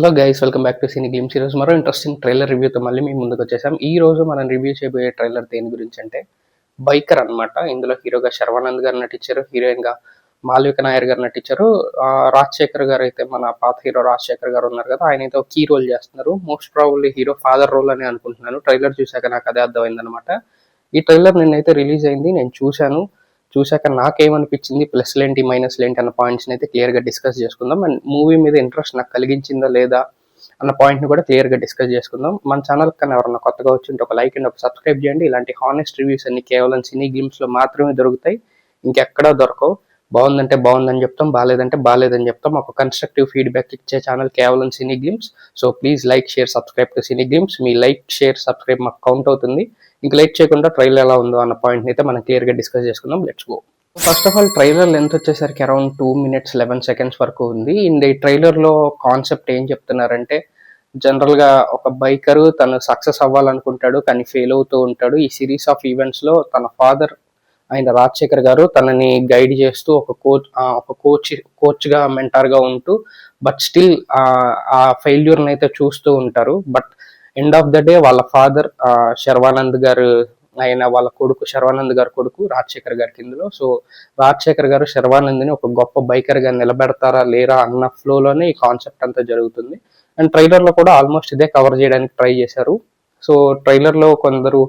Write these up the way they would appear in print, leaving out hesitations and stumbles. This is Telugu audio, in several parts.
Hello guys, welcome back to cine glimpse. ఈరోజు మరో ఇంట్రెస్టింగ్ ట్రైలర్ రివ్యూతో మళ్ళీ మేము ముందుకు వచ్చేసాం. ఈ రోజు మనం రివ్యూ చేయబోయే ట్రైలర్ దేని గురించి అంటే బైకర్ అన్నమాట. ఇందులో హీరోగా శర్వానంద్ గారు నటించారు, హీరోయిన్ గా మాల్విక నాయర్ గారు నటించారు. రాజశేఖర్ గారు అయితే మన పాత హీరో రాజశేఖర్ గారు ఉన్నారు కదా, ఆయన అయితే ఒక కీ రోల్ చేస్తున్నారు. Most probably hero father role అని అనుకుంటున్నాను. ట్రైలర్ చూశాక నాకు అదే అర్థమైంది అనమాట. ఈ ట్రైలర్ నిన్నైతే రిలీజ్ అయింది, నేను చూశాక నాకేమనిపించింది, ప్లస్ లేంటి మైనస్ లేంటి అన్న పాయింట్స్ అయితే క్లియర్ గా డిస్కస్ చేసుకుందాం. అండ్ మూవీ మీద ఇంట్రెస్ట్ నాకు కలిగించిందా లేదా అన్న పాయింట్ ని కూడా క్లియర్ గా డిస్కస్ చేసుకుందాం. మన ఛానల్ కన్నా ఎవరన్నా కొత్తగా వచ్చింటే ఒక లైక్ అండ్ ఒక సబ్స్క్రైబ్ చేయండి. ఇలాంటి హానెస్ట్ రివ్యూస్ అన్ని కేవలం సినీ గ్లిమ్స్ లో మాత్రమే దొరుకుతాయి, ఇంకెక్కడా దొరకవు. బాగుందంటే బాగుందని చెప్తాం, బాగాలేదంటే బాగాలేదని చెప్తాం. ఒక కన్స్ట్రక్టివ్ ఫీడ్బ్యాక్ ఇచ్చే ఛానల్ కేవలం cine glimpse. So please like, share, subscribe to cine glimpse. మీ లైక్, షేర్, సబ్స్క్రైబ్ మాకు కౌంట్ అవుతుంది. ఇంక లైక్ చేయకుండా ట్రైలర్ ఎలా ఉందో అన్న పాయింట్ అయితే మనం క్లియర్ గా డిస్కస్ చేసుకుందాం. Let's go. First of all, trailer length వచ్చేసరికి అరౌండ్ 2 minutes 11 seconds వరకు ఉంది. ఇండ్ ఈ ట్రైలర్ లో కాన్సెప్ట్ ఏం చెప్తున్నారంటే, జనరల్ గా ఒక బైకర్ తను సక్సెస్ అవ్వాలనుకుంటాడు కానీ ఫెయిల్ అవుతూ ఉంటాడు. ఈ సిరీస్ ఆఫ్ ఈవెంట్స్ లో తన ఫాదర్ ఆయన రాజశేఖర్ గారు తనని గైడ్ చేస్తూ ఒక కోచ్ గా మెంటార్ గా ఉంటూ, బట్ స్టిల్ ఆ ఫెయిల్యూర్ అయితే చూస్తూ ఉంటారు. But end of the day వాళ్ళ ఫాదర్ శర్వానంద్ గారు, ఆయన వాళ్ళ కొడుకు శర్వానంద్ గారు కొడుకు రాజశేఖర్ గారి కిందలో. సో రాజశేఖర్ గారు శర్వానంద్ని ఒక గొప్ప బైకర్ గా నిలబెడతారా లేరా అన్న ఫ్లోలోనే ఈ కాన్సెప్ట్ అంతా జరుగుతుంది. అండ్ ట్రైలర్ లో కూడా ఆల్మోస్ట్ ఇదే కవర్ చేయడానికి ట్రై చేశారు. సో ట్రైలర్ లో కొందరు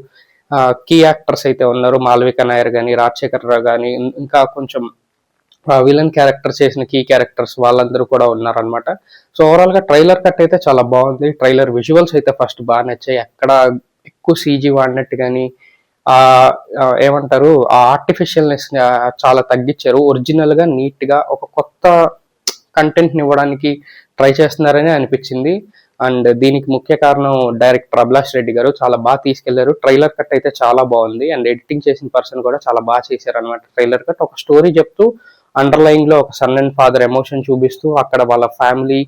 కీ యాక్టర్స్ అయితే ఉన్నారు, మాల్విక నాయర్ కానీ, రాజశేఖర్ రావు కానీ, ఇంకా కొంచెం విలన్ క్యారెక్టర్ చేసిన కీ క్యారెక్టర్స్ వాళ్ళందరూ కూడా ఉన్నారనమాట. సో ఓవరాల్ గా ట్రైలర్ కట్ అయితే చాలా బాగుంది. ట్రైలర్ విజువల్స్ అయితే ఫస్ట్ బాగా నచ్చాయి. ఎక్కడ ఎక్కువ సీజీ వాడినట్టు కానీ ఏమంటారు, ఆ ఆర్టిఫిషియల్నెస్ చాలా తగ్గించారు. ఒరిజినల్ గా నీట్ గా ఒక కొత్త కంటెంట్ ని ఇవ్వడానికి ట్రై చేస్తున్నారని అనిపించింది. అండ్ దీనికి ముఖ్య కారణం డైరెక్టర్ అభిలాష్ రెడ్డి గారు చాలా బాగా తీసుకెళ్లారు. ట్రైలర్ కట్ అయితే చాలా బాగుంది. అండ్ ఎడిటింగ్ చేసిన పర్సన్ కూడా చాలా బాగా చేశారు అనమాట. ట్రైలర్ కట్ ఒక స్టోరీ చెప్తూ, అండర్లైన్ లో ఒక సన్ అండ్ ఫాదర్ ఎమోషన్ చూపిస్తూ, అక్కడ వాళ్ళ ఫ్యామిలీ,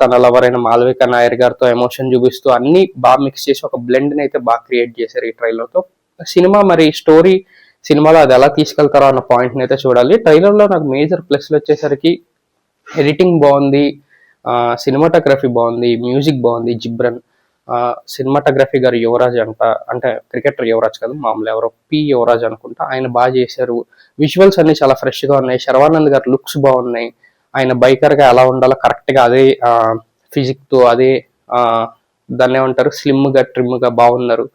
తన లవర్ అయిన మాల్విక నాయర్ గారితో ఎమోషన్ చూపిస్తూ, అన్ని బాగా మిక్స్ చేసి ఒక బ్లెండ్ ని అయితే బాగా క్రియేట్ చేశారు ఈ ట్రైలర్ తో. సినిమా మరి స్టోరీ సినిమాలో అది ఎలా తీసుకెళ్తారో అన్న పాయింట్ అయితే చూడాలి. ట్రైలర్ లో నాకు మేజర్ ప్లస్లు వచ్చేసరికి ఎడిటింగ్ బాగుంది, సినిమాటోగ్రఫీ బాగుంది, మ్యూజిక్ బాగుంది. జిబ్రన్ సినిమాటోగ్రఫీ గారు యువరాజ్ అంటే క్రికెటర్ యువరాజ్ కాదు, మామూలు ఎవరో యువరాజ్ అనుకుంటా, ఆయన బాగా చేశారు. విజువల్స్ అన్ని చాలా ఫ్రెష్ గా ఉన్నాయి. శర్వానంద్ గారు లుక్స్ బాగున్నాయి. ఆయన బైకర్ గా ఎలా ఉండాలో కరెక్ట్ గా అదే ఫిజిక్ తో, అదే దాన్ని ఏమంటారు, స్లిమ్ గా ట్రిమ్ గా బాగున్నారు.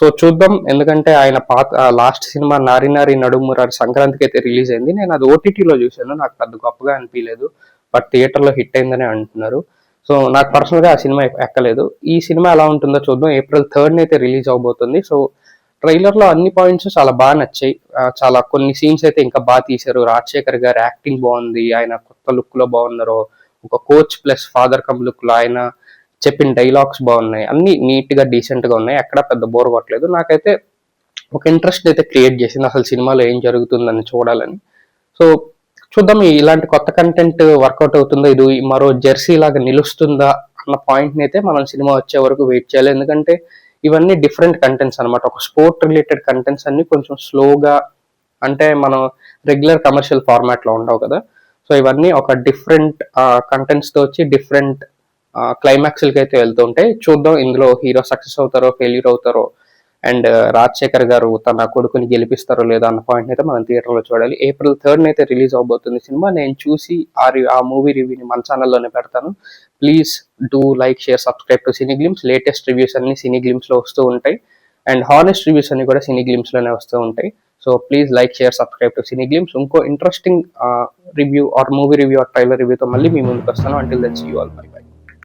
సో చూద్దాం, ఎందుకంటే ఆయన పాత లాస్ట్ సినిమా నారి నారి నడుమురారి సంక్రాంతికి అయితే రిలీజ్ అయింది. నేను అది ఓటీటీలో చూశాను, నాకు పెద్ద గొప్పగా అనిపించలేదు. బట్ థియేటర్లో హిట్ అయిందని అంటున్నారు. సో నాకు పర్సనల్ గా ఆ సినిమా ఎక్కలేదు. ఈ సినిమా ఎలా ఉంటుందో చూద్దాం. April 3rd అయితే రిలీజ్ అవబోతుంది. సో ట్రైలర్ లో అన్ని పాయింట్స్ చాలా బాగా నచ్చాయి. చాలా కొన్ని సీన్స్ అయితే ఇంకా బాగా తీశారు. రాజశేఖర్ గారి యాక్టింగ్ బాగుంది, ఆయన కొత్త లుక్ లో బాగున్నారు. ఒక coach plus father come look లో ఆయన చెప్పిన డైలాగ్స్ బాగున్నాయి. అన్ని నీట్ గా డీసెంట్ గా ఉన్నాయి, ఎక్కడ పెద్ద బోర్ కొట్టలేదు. నాకైతే ఒక ఇంట్రెస్ట్ అయితే క్రియేట్ చేసింది అసలు సినిమాలో ఏం జరుగుతుందని చూడాలని. సో చూద్దాం ఇలాంటి కొత్త కంటెంట్ వర్కౌట్ అవుతుందో, ఇది మరో జెర్సీ లాగా నిలుస్తుందా అన్న పాయింట్ ని అయితే మనం సినిమా వచ్చే వరకు వెయిట్ చేయాలి. ఎందుకంటే ఇవన్నీ డిఫరెంట్ కంటెంట్స్ అనమాట. ఒక స్పోర్ట్ రిలేటెడ్ కంటెంట్స్ అన్ని కొంచెం స్లోగా, అంటే మనం రెగ్యులర్ కమర్షియల్ ఫార్మాట్ లో ఉండవు కదా. సో ఇవన్నీ ఒక డిఫరెంట్ కంటెంట్స్ తో వచ్చి డిఫరెంట్ క్లైమాక్స్లకి అయితే వెళ్తూ ఉంటాయి. చూద్దాం ఇందులో హీరో సక్సెస్ అవుతారో ఫెయిల్యూర్ అవుతారో, అండ్ రాజశేఖర్ గారు తన కొడుకుని గెలిపిస్తారో లేదా అన్న పాయింట్ అయితే మనం థియేటర్లో చూడాలి. April 3rd అయితే రిలీజ్ అవబోతుంది సినిమా. నేను చూసి ఆ మూవీ రివ్యూని మన ఛానల్లోనే పెడతాను. Please do like, share, subscribe to cine glimpse. Latest reviews అన్ని సినీ గ్లిమ్స్ లో వస్తూ ఉంటాయి, అండ్ హానెస్ట్ రివ్యూస్ అన్ని కూడా సినీ గ్లిమ్స్ లోనే వస్తూ ఉంటాయి. So please like, share, subscribe to cine glimpse. ఇంకో interesting review or movie review or trailer రివ్యూతో మళ్ళీ మీ ముందుకు వస్తాను. Until then see you all, by.